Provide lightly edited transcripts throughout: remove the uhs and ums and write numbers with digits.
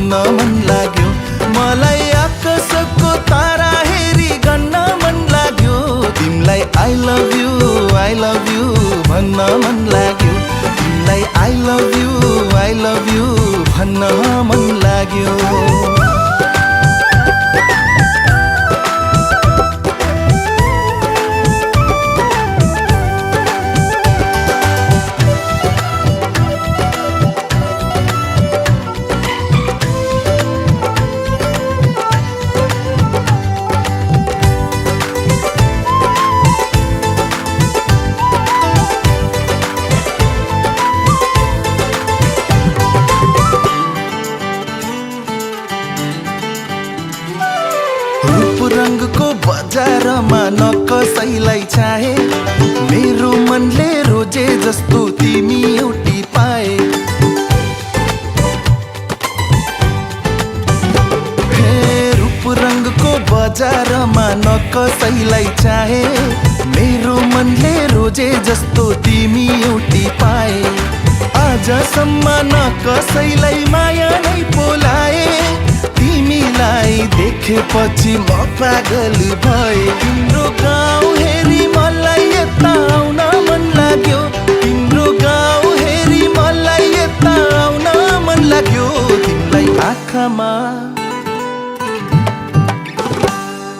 भन्न मन लाग्यो। मलाई आकाशको तारा हेरी गन्न मन लाग्यो। तिमीलाई I love you भन्न मन लाग्यो। तिमीलाई I love you भन्न मन लाग्यो। रूप रंगको बजारमा नकसैलाई चाहे। मेरो मनले रोजे जस्तो तिमी एउटी पाए। हे रूप रंगको बजारमा नकसैलाई चाहे। मेरो मनले रोजे जस्तो तिमी एउटी पाए। आजसम्म नकसैलाई माया नै बोलाए। तिमीलाई देखेपछि म पागल भए। तिम्रो गाउँ हेरी मलाई यता आउन मन लाग्यो। तिम्रो गाउँ हेरी मलाई यता आउन मन लाग्यो।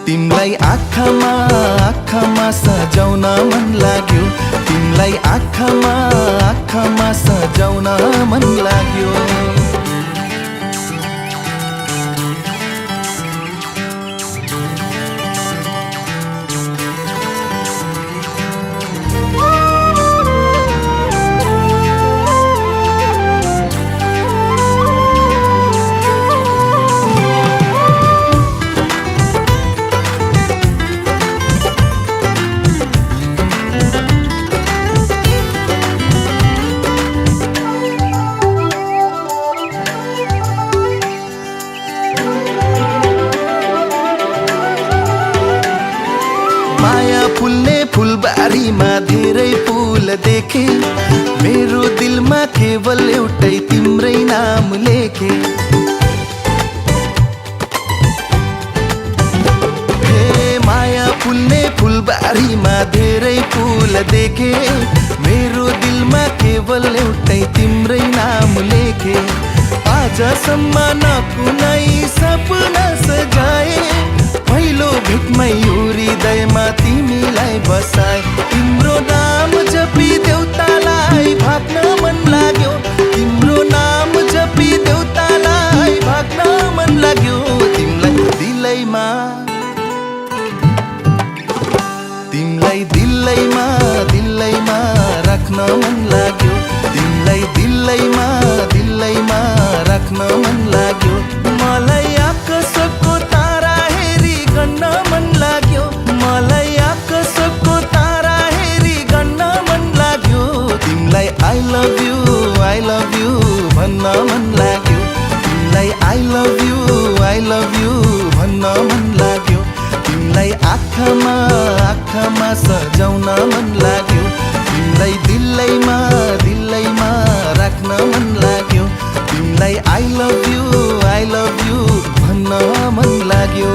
तिमीलाई आँखामा सजाउन मन लाग्यो। तिमीलाई आँखामा सजाउन मन लाग्यो। माया फुल्ने फुलबारीमा धेरै फुल देखे। मेरो दिलमा केवल एउटै तिम्रै नाम लेखे। हे माया फुल्ने फुलबारीमा धेरै फुल देखे। मेरो दिलमा केवल एउटै तिम्रै नाम लेखे। आजसम्म न कुनै सपना सजाए। पहिलो भेटमै हृदयमा तिमीलाई बसाए। तिम्रो नाम जपी देउतालाई भाग्न मन लाग्यो। तिम्रो नाम जपी देउतालाई भाग्न मन लाग्यो। तिमीलाई दिलैमा राख्न मन लाग्यो। तिमीलाई दिलैमा राख्न मन लाग्यो। मलाई आकाशको तारा हेरी गन्न मन लाग्यो। मलाई आकाशको तारा हेरी गन्न मन लाग्यो। तिमीलाई I love you भन्न मन लाग्यो। तिमीलाई I love you भन्न मन लाग्यो। तिमीलाई आँखामा सजाउन मन लाग्यो। तिमीलाई दिलैमा राख्न मन लाग्यो। तिमीलाई I love you भन्न मन लाग्यो।